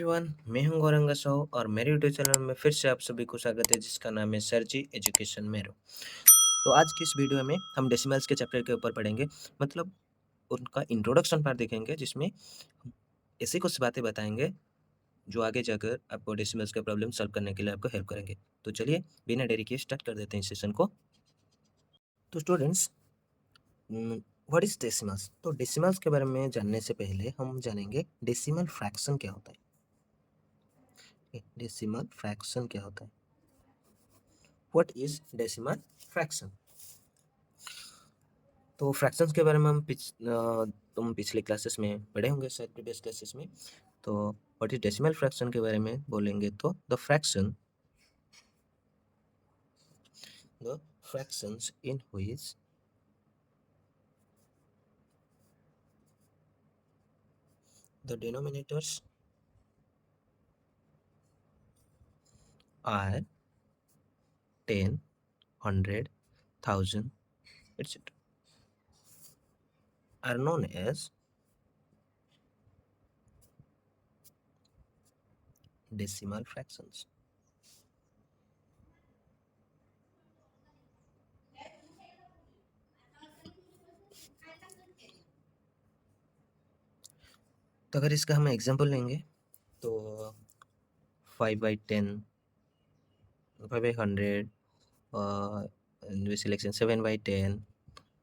Everyone, मैं हूं गौरंगा साहू और मेरे यूट्यूब चैनल में फिर से आप सभी को स्वागत है जिसका नाम है सर जी एजुकेशन मेरो। तो आज की इस वीडियो में हम डेसिमल्स के चैप्टर के ऊपर पढ़ेंगे, मतलब उनका इंट्रोडक्शन पार्ट देखेंगे जिसमें हम ऐसी कुछ बातें बताएंगे जो आगे जाकर आपको डेसिमल्स का प्रॉब्लम सॉल्व करने के लिए आपको हेल्प करेंगे। तो चलिए बिना देरी के स्टार्ट कर देते हैं इस सेशन को। तो स्टूडेंट्स, व्हाट इज डेसिमल्स? तो डेसिमल्स के बारे में जानने से पहले हम जानेंगे डेसिमल फ्रैक्शन क्या होता है। डेसिमल फ्रैक्शन क्या होता है? What is decimal fraction? तो फ्रैक्शंस के बारे में तुम पिछले क्लासेस में पढ़े होंगे शायद, प्रीवियस क्लासेस में। तो व्हाट इज डेसिमल फ्रैक्शन के बारे में बोलेंगे तो the fractions in which the denominators are 10, 100, 1000 etc. are known as decimal fractions. तो अगर इसका हम एग्जांपल लेंगे तो 5/10, 5/100, सिलेक्शन 7/10,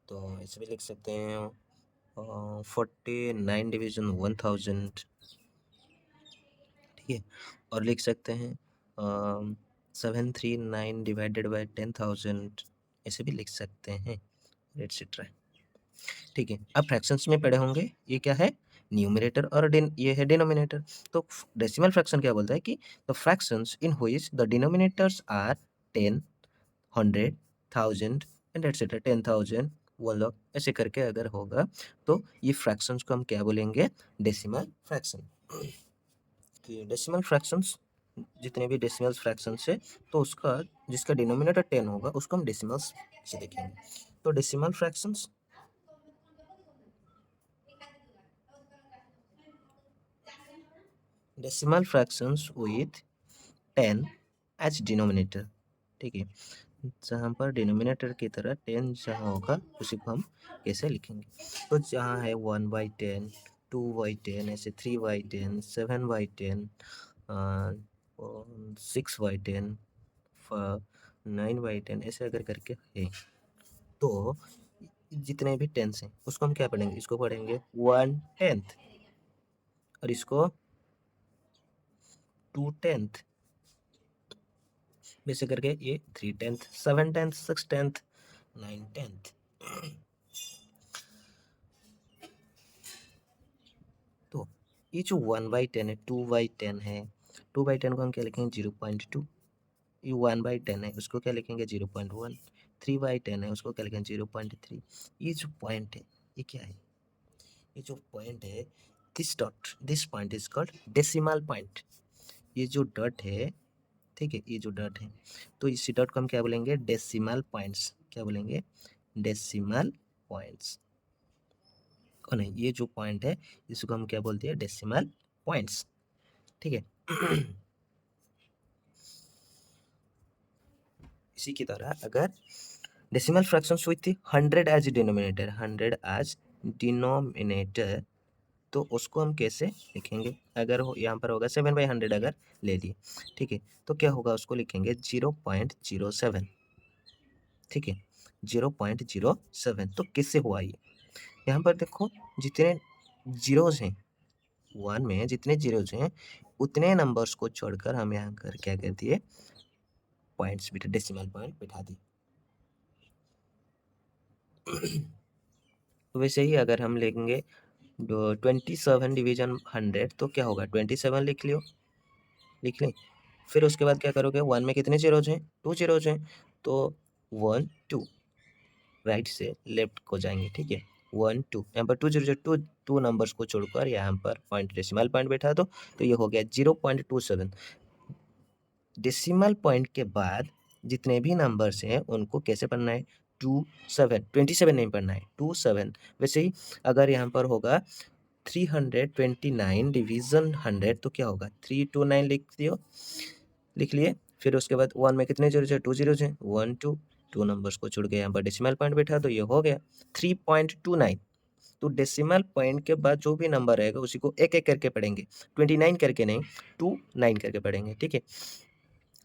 तो ऐसे भी लिख सकते हैं 49 डिवीजन 1000, ठीक है। और लिख सकते हैं 739 डिवाइडेड बाय 10,000, ऐसे भी लिख सकते हैं, एटसेट्रा। ठीक है, अब फ्रैक्शंस में पढ़े होंगे ये क्या है, न्यूमरेटर और ये है डिनोमिनेटर। तो डेसिमल फ्रैक्शन क्या बोलता है कि the fractions in which the denominators are 10, 100, 1000 and etcetera, 10,000, 1 lakh, ऐसे करके अगर होगा तो ये फ्रैक्शंस को हम क्या बोलेंगे, डेसिमल फ्रैक्शन। कि डेसिमल फ्रैक्शंस, जितने भी डेसिमल्स फ्रैक्शंस है तो उसका जिसका डिनोमिनेटर 10 होगा उसको हम डेसिमल्स से देखेंगे। तो decimal fractions with 10 as denominator, ठीक है। जहाँ पर डिनोमिनेटर की तरह 10 जहाँ होगा उसी को हम कैसे लिखेंगे, तो जहाँ है 1/10, 2/10, ऐसे 3/10, 7/10, 6/10, 9/10, ऐसे अगर करके है तो जितने भी टेंस हैं उसको हम क्या पढ़ेंगे, इसको पढ़ेंगे 1/10 और इसको 2/10, वैसे करके ये 3/10, 7/10, 6/10, 9/10। तो ये जो 1/10 है, 2/10 है, 2/10 को हम क्या लिखेंगे 0.2, ये 1/10 है उसको क्या लिखेंगे 0.1, 3/10 है उसको क्या लिखेंगे 0.3। ये जो पॉइंट है ये क्या है, ये जो पॉइंट है this point is called decimal point. ये जो डॉट है, ठीक है, ये जो डॉट है तो इसी डॉट को हम क्या बोलेंगे, डेसिमल पॉइंट्स। क्या बोलेंगे, डेसिमल पॉइंट्स। और नहीं, ये जो पॉइंट है इसको हम क्या बोलते हैं, डेसिमल पॉइंट्स, ठीक है। इसी की तरह अगर decimal fractions with 100 as denominator, 100 as denominator, तो उसको हम कैसे लिखेंगे, अगर यहाँ पर होगा 7/100 अगर ले लिए, ठीक है, तो क्या होगा उसको लिखेंगे 0.07, ठीक है, 0.07। तो किससे हुआ ये, यहाँ पर देखो जितने जीरोज हैं, 1 में जितने जीरोज हैं उतने नंबर्स को छोड़कर हम यहाँ कर क्या कर दिए, पॉइंट्स बिठा, डेसिमल पॉइंट बिठा दिए। तो वैसे ही अगर हम लेंगे 27 डिवीजन 100 तो क्या होगा, 27 लिख लियो, लिख लें। फिर उसके बाद क्या करोगे, 1 में कितने जीरोज हैं, 2 जीरोज हैं, तो 1 2 राइट से लेफ्ट को जाएंगे, ठीक है, 1 2, यहाँ पर 2 0 2 2 नंबर्स को छोड़कर यहाँ पर पॉइंट डेसिमल पॉइंट बैठा दो, तो ये हो गया 0.27। डेसिमल पॉइंट के बाद जितने भी नंबर्स हैं उनको कैसे पढ़ना है, 27 नहीं पढ़ना है, 27। वैसे ही अगर यहाँ पर होगा 329 डिवीजन 100 तो क्या होगा, 329 लिख लिए। फिर उसके बाद 1 में कितने जीरो है, 2 जीरो है, 1 2 2 नंबर्स को छोड़ के यहाँ पर डेसिमल पॉइंट बैठा तो ये हो गया 3.29। तो डेसिमल पॉइंट के बाद जो भी नंबर रहेगा उसी को एक एक करके पढ़ेंगे, 29 करके नहीं, 29 करके पढ़ेंगे, ठीक है।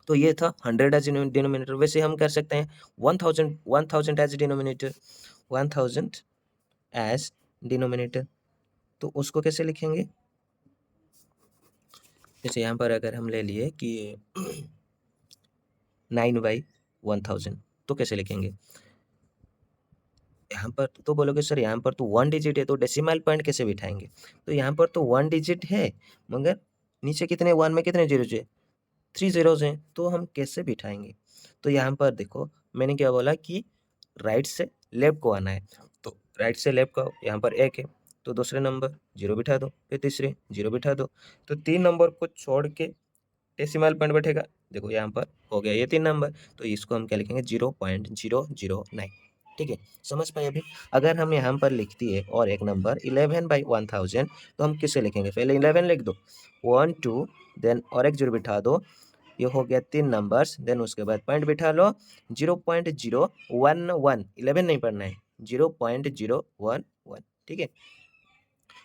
तो ये था 100 एज डिनोमिनेटर। वैसे हम कर सकते हैं 1000 एज डिनोमिनेटर, 1000 एज डिनोमिनेटर। तो उसको कैसे लिखेंगे, जैसे यहाँ पर अगर हम ले लिए कि 9/1000 तो कैसे लिखेंगे, यहाँ पर तो बोलोगे सर यहाँ पर तो 1 डिजिट है तो डेसिमल पॉइंट कैसे बिठाएंगे। तो यहाँ पर तो 1 डिजिट है मगर नीचे कितने 1 में कितने जीरो है, 3 जीरोज हैं, तो हम कैसे बिठाएंगे। तो यहाँ पर देखो मैंने क्या बोला कि राइट से लेफ्ट को आना है, तो राइट से लेफ्ट को यहाँ पर 1 है तो दूसरे नंबर 0 बिठा दो, फिर तीसरे 0 बिठा दो, तो 3 नंबर को छोड़ के डेसिमल पॉइंट बैठेगा। देखो यहाँ पर हो गया ये 3 नंबर, तो इसको हम क्या लिखेंगे 0.009, ठीक है। समझ पाए अभी। अगर हम यहाँ पर लिख दिए और एक नंबर 11/1000 तो हम किसे लिखेंगे, पहले 11 लिख दो, 1 2 देन और एक 0 बिठा दो, ये हो गया 3 नंबर्स, देन उसके बाद पॉइंट बिठा लो 0.011, 11 नहीं पढ़ना है, 0.011, ठीक है।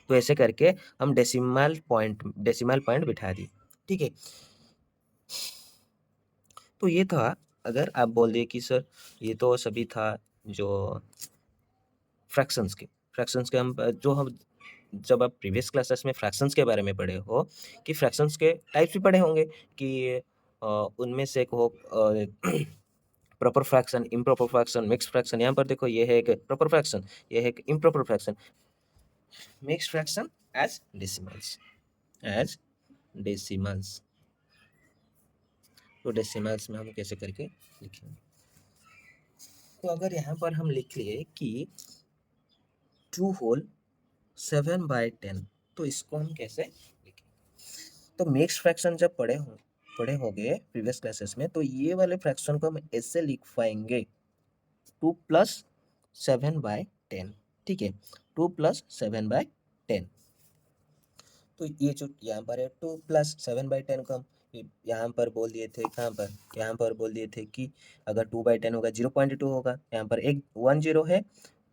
तो ऐसे करके हम डेसिमल पॉइंट बिठा दिए, ठीक है। तो ये था, अगर आप बोल दिए कि सर ये तो सभी था जो फ्रैक्शंस के हम जो हम जब आप प्रीवियस क्लासेस में फ्रैक्शंस के बारे में पढ़े हो कि फ्रैक्शंस के टाइप्स भी पढ़े होंगे कि उनमें से एक हो proper fraction, improper fraction, mixed fraction. यहाँ पर देखो ये है एक प्रॉपर फ्रैक्शन, ये है एक improper fraction, mixed fraction as decimals. तो डेसिमल्स में हम कैसे करके लिखेंगे, तो अगर यहाँ पर हम लिख लिए कि 2 होल 7/10 तो इसको हम कैसे लिखेंगे। तो मिक्स्ड फ्रैक्शन जब पढ़े होंगे प्रीवियस क्लासेस में, तो ये वाले फ्रैक्शन को हम ऐसे लिख पाएंगे 2 + 7/10, ठीक है, 2 + 7/10। तो ये जो यहाँ पर है 2 + 7/10 को हम यहाँ पर बोल दिए थे, कहाँ पर, यहाँ पर बोल दिए थे कि अगर 2/10 होगा 0.2 होगा, यहाँ पर एक 1 0 है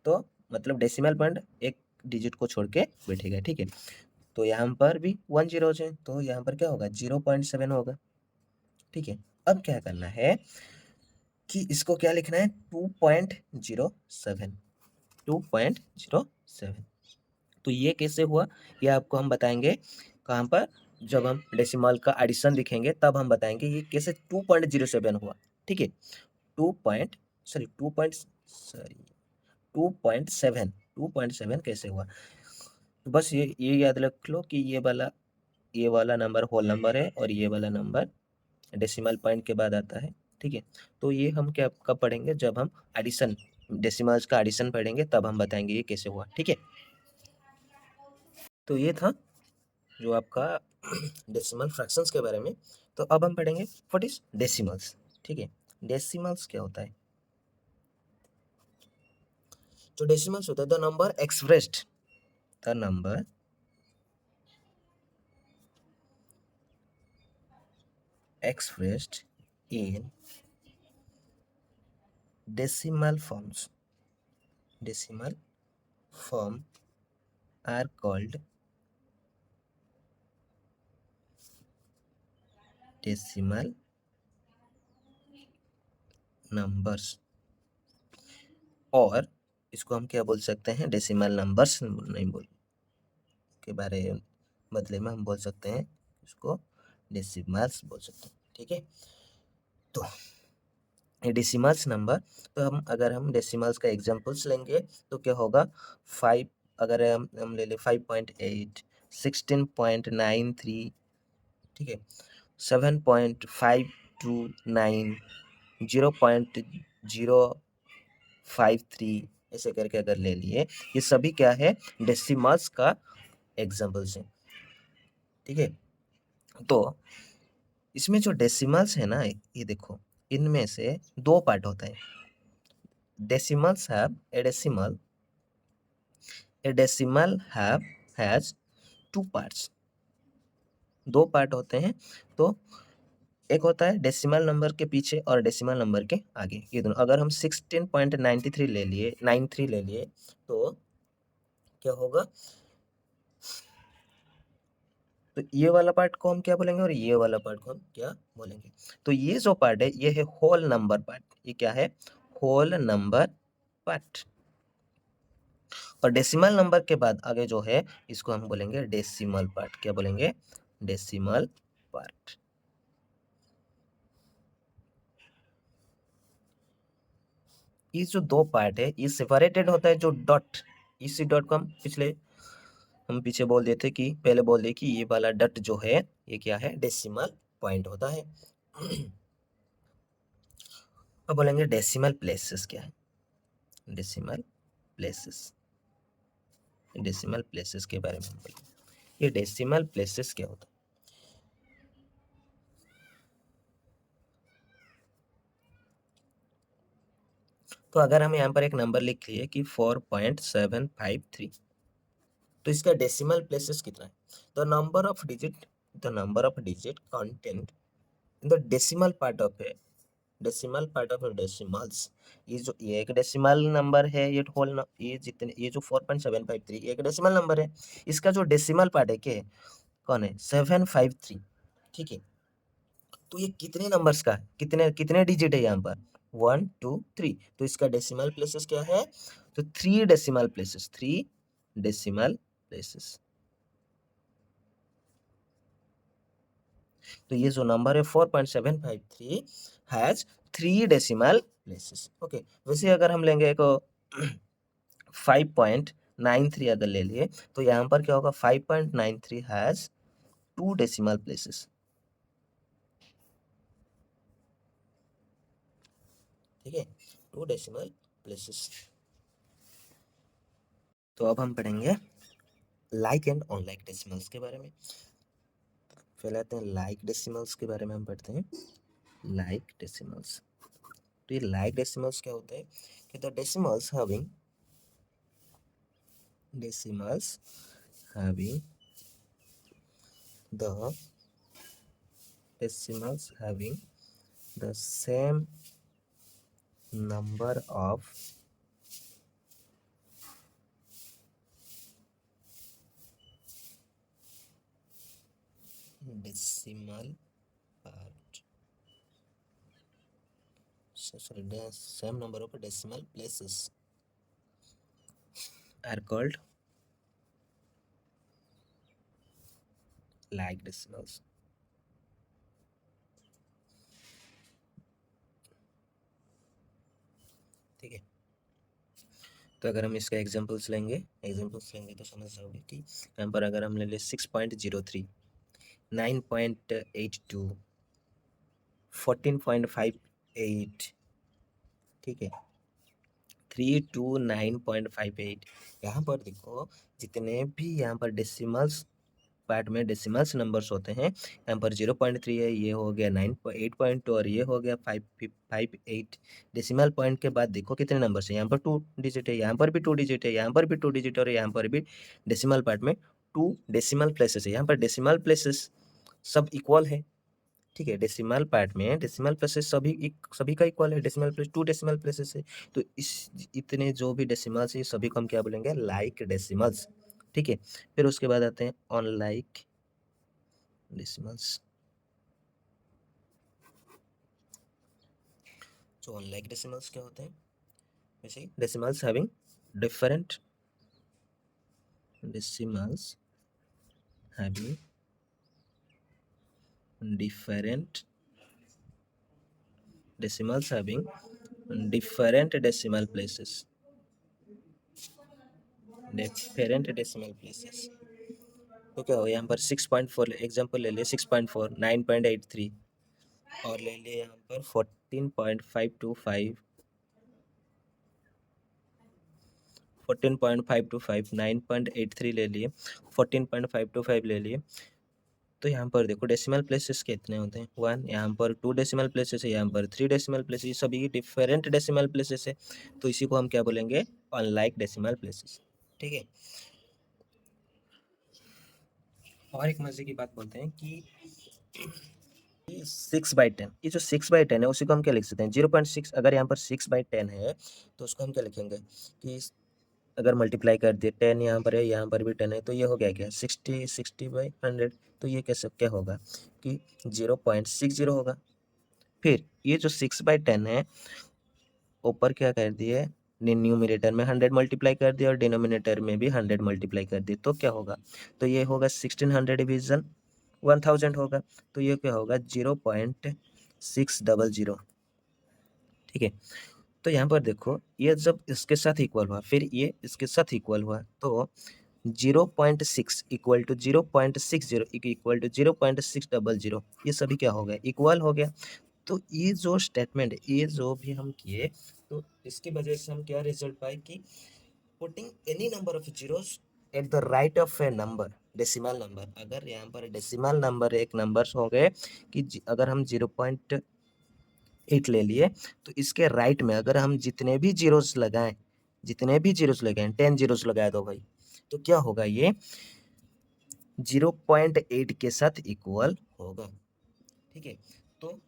तो मतलब डेसिमल पॉइंट एक डिजिट को छोड़ के बैठेगा, ठीक है। तो यहाँ पर भी 1 0 है तो यहाँ पर क्या होगा 0.7 होगा, ठीक है। अब क्या करना है कि इसको क्या लिखना है 2.07, 2.07। तो ये कैसे हुआ ये आपको हम बताएंगे कहाँ पर, जब हम डेसिमल का एडिशन दिखेंगे तब हम बताएंगे ये कैसे 2.07 हुआ, ठीक है। 2.7 कैसे हुआ, तो बस ये याद रख लो कि ये वाला नंबर होल नंबर है और ये वाला नंबर डेसिमल पॉइंट के बाद आता है, ठीक है। तो ये हम क्या कब पढ़ेंगे, जब हम एडिशन डेसिमल्स का एडिशन पढ़ेंगे तब हम बताएंगे ये कैसे हुआ, ठीक है। तो ये था जो आपका डेसिमल फ्रैक्शंस के बारे में। तो अब हम पढ़ेंगे व्हाट इज डेसिमल्स, ठीक है। डेसिमल्स क्या होता है, जो डेसिमल्स होता है the number expressed in decimal form are called decimal numbers, और इसको हम क्या बोल सकते हैं, डेसिमल नंबर्स नहीं बोल के बारे बदले में हम बोल सकते हैं इसको डेसिमल्स बोल सकते हैं, ठीक है। तो डेसिमल्स नंबर, तो अगर हम डेसिमल्स का एग्जांपल्स लेंगे तो क्या होगा 5, अगर हम ले ले 5.8, 16.93, ठीक है, 7.529, 0.053, ऐसे करके अगर ले लिए, ये सभी क्या है डेसिमल्स का एग्जांपल्स हैं, ठीक है। तो इसमें जो डेसिमल्स है ना, ये देखो इनमें से 2 पार्ट होता है। Decimals have a decimal. A decimal has 2 parts, 2 part होते हैं। तो एक होता है डेसिमल नंबर के पीछे और डेसिमल नंबर के आगे, ये दोनों। अगर हम 16.93 ले लिए, 93 ले लिए, तो क्या होगा, तो ये वाला पार्ट को हम क्या बोलेंगे और ये वाला पार्ट को हम क्या बोलेंगे। तो ये जो पार्ट है ये है होल नंबर पार्ट। ये क्या है, होल नंबर पार्ट। और डेसिमल नंबर के बाद आगे जो है इसको हम बोलेंगे डेसिमल पार्ट। क्या बोलेंगे, डेसिमल पार्ट। ये जो दो पार्ट है ये सेपरेटेड होता है, जो डॉट, इसी डॉट को हम पीछे बोल देते कि पहले बोल दे कि ये वाला डॉट जो है ये क्या है, डेसिमल पॉइंट होता है। अब बोलेंगे डेसिमल प्लेसेस क्या है, डेसिमल प्लेसेस। डेसिमल प्लेसेस के बारे में हम बोलेंगे। ये डेसिमल प्लेसेस क्या होता है, तो अगर हम यहाँ पर एक नंबर लिख लिए कि 4.753, तो इसका डेसिमल प्लेसेस कितना है, the number of digit, the number of digit content in the decimal part of A, decimal part of decimals. ये एक डेसिमल नंबर है, ये ये जितने, ये जो 4.753 एक डेसिमल नंबर है, इसका जो डेसिमल पार्ट है क्या है, कौन है, 753। ठीक है, तो ये कितने नंबर्स का है, कितने कितने डिजिट है यहाँ पर, 1 2 3, तो इसका डेसिमल प्लेसेस क्या है, तो 3 डेसिमल प्लेसेस, 3 डेसिमल प्लेसेस। तो ये जो नंबर है 4.753 हैज 3 डेसिमल प्लेसेस। ओके, वैसे अगर हम लेंगे एक 5.93 अगर ले लिए, तो यहाँ पर क्या होगा, 5.93 हैज 2 डेसिमल प्लेसेस। ठीक है, 2 डेसिमल प्लेसेस। तो अब हम पढ़ेंगे लाइक एंड अनलाइक डेसिमल्स के बारे में। पहले आते हैं लाइक डेसिमल्स के बारे में हम पढ़ते हैं। लाइक डेसिमल्स, तो ये लाइक डेसिमल्स क्या होता है कि the decimals having, decimals having the decimals having the same number of decimal part, sorry, the same number of decimal places are called like decimals। ठीक है, तो अगर हम इसका एग्जांपल्स लेंगे तो समझ जाओगे कि यहाँ पर अगर हम ले ले 6.03, 9.82, 14.58, ठीक है, 329.58। यहाँ पर देखो जितने भी यहाँ पर डेसिमल्स पार्ट में डेसिमल्स नंबर्स होते हैं, यहाँ पर 0.3 है, ये हो गया 8.2 और ये हो गया 558। डेसिमल पॉइंट के बाद देखो कितने नंबर्स है, यहाँ पर 2 डिजिट है, यहाँ पर भी 2 डिजिट है, यहाँ पर भी 2 डिजिट और यहाँ पर भी डेसिमल पार्ट में 2 डेसिमल प्लेसेस है। यहाँ पर डेसिमल प्लेसेस सब इक्वल है। ठीक है, डेसिमल पार्ट में डेसिमल प्लेसेस सभी का इक्वल है, डेसिमल प्लेस 2 डेसिमल प्लेसेस है। तो इस इतने जो भी डेसिमल्स है सभी को हम क्या बोलेंगे, लाइक डेसिमल्स। ठीक है, फिर उसके बाद आते हैं अनलाइक डेसिमल्स। जो अनलाइक डेसिमल्स क्या होते हैं, वैसे decimals having different, decimals having different, decimals having different decimal places, different decimal places। तो क्या हो, यहाँ पर 6.4 एग्जाम्पल ले लिए, 6.4, 9.83 और ले लिए यहाँ पर 14.525, 14.525, 9.83 ले लिए, 14.525 ले लिए। तो यहाँ पर देखो डेसिमल प्लेसेस कितने होते हैं, 1, यहाँ पर 2 डेसिमल प्लेसेस है, यहाँ पर 3 डेसिमल प्लेसेस, सभी डिफरेंट डेसिमल प्लेसेस है। तो इसी को हम क्या बोलेंगे, अनलाइक डेसिमल प्लेसेस। ठीक है, और एक मजे की बात बोलते हैं कि 6/10, ये जो 6/10 है उसी को हम क्या लिख सकते हैं 0.6। अगर यहाँ पर 6/10 है तो उसको हम क्या लिखेंगे कि अगर मल्टीप्लाई कर दिए 10 यहाँ पर है, यहाँ पर भी 10 है, तो ये हो गया क्या 60/100। तो ये कैसे क्या होगा कि 0.60 होगा। फिर ये जो 6/10 है ऊपर क्या कर दिए न्यूमिनेटर में 100 मल्टीप्लाई कर दिया और डिनोमिनेटर में भी 100 मल्टीप्लाई कर दिए, तो क्या होगा तो ये होगा 1600 डिवीजन 1000 होगा। तो ये क्या होगा 0.600। ठीक है, तो यहाँ पर देखो ये जब इसके साथ इक्वल हुआ फिर ये इसके साथ इक्वल हुआ तो 0.6 इक्वल टू 0.60 इक्वल टू 0.600, ये सभी क्या हो गया इक्वल हो गया। तो ये जो स्टेटमेंट ये जो भी हम किए तो इसकी वजह से हम क्या रिजल्ट पाए कि putting any number of zeros at the right of A number decimal number. अगर यहाँ पर डेसिमल नंबर एक नंबर्स हो गए कि अगर हम 0.8 ले लिए तो इसके राइट में अगर हम जितने भी जीरोस लगाएं 10 जीरोस लगा दो भाई, तो क्या होगा ये 0.8 के साथ इक्वल होगा। ठीक है, तो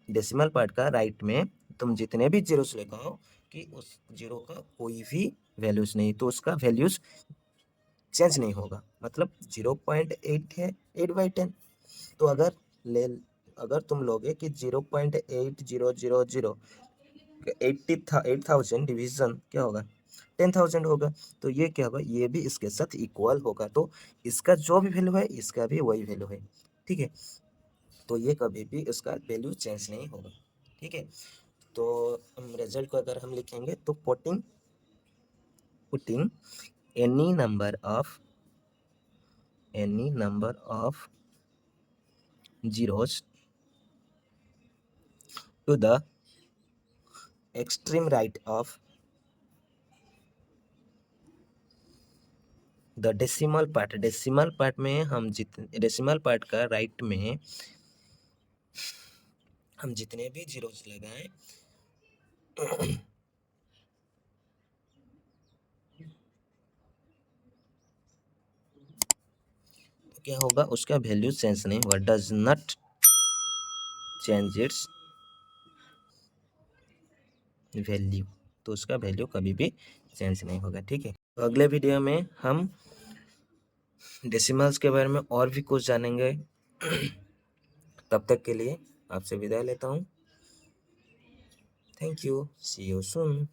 डेसिमल पार्ट का राइट में तुम जितने भी जीरोस लगाओ कि उस जीरो का कोई भी वैल्यूज नहीं, तो उसका वैल्यूज चेंज नहीं होगा। मतलब 0.8 है 8/10, तो अगर तुम लोगे कि 0.8000 8000 डिवीजन क्या होगा 10,000 होगा, तो ये क्या होगा ये भी इसके साथ इक्वल होगा। तो इसका जो भी वैल्यू है इसका भी वही वैल्यू है। ठीक है, तो ये कभी भी इसका वैल्यू चेंज नहीं होगा। ठीक है, तो हम रिजल्ट को अगर हम लिखेंगे तो putting any number of zeros to the extreme right of the decimal part में हम डेसिमल पार्ट का राइट में हम जितने भी जीरोस लगाएं तो क्या होगा उसका वैल्यू चेंज नहीं होगा, does not change it's value. तो उसका वैल्यू कभी भी चेंज नहीं होगा। ठीक है, तो अगले वीडियो में हम डेसिमल्स के बारे में और भी कुछ जानेंगे। तब तक के लिए आपसे विदाई लेता हूँ। Thank you, see you soon.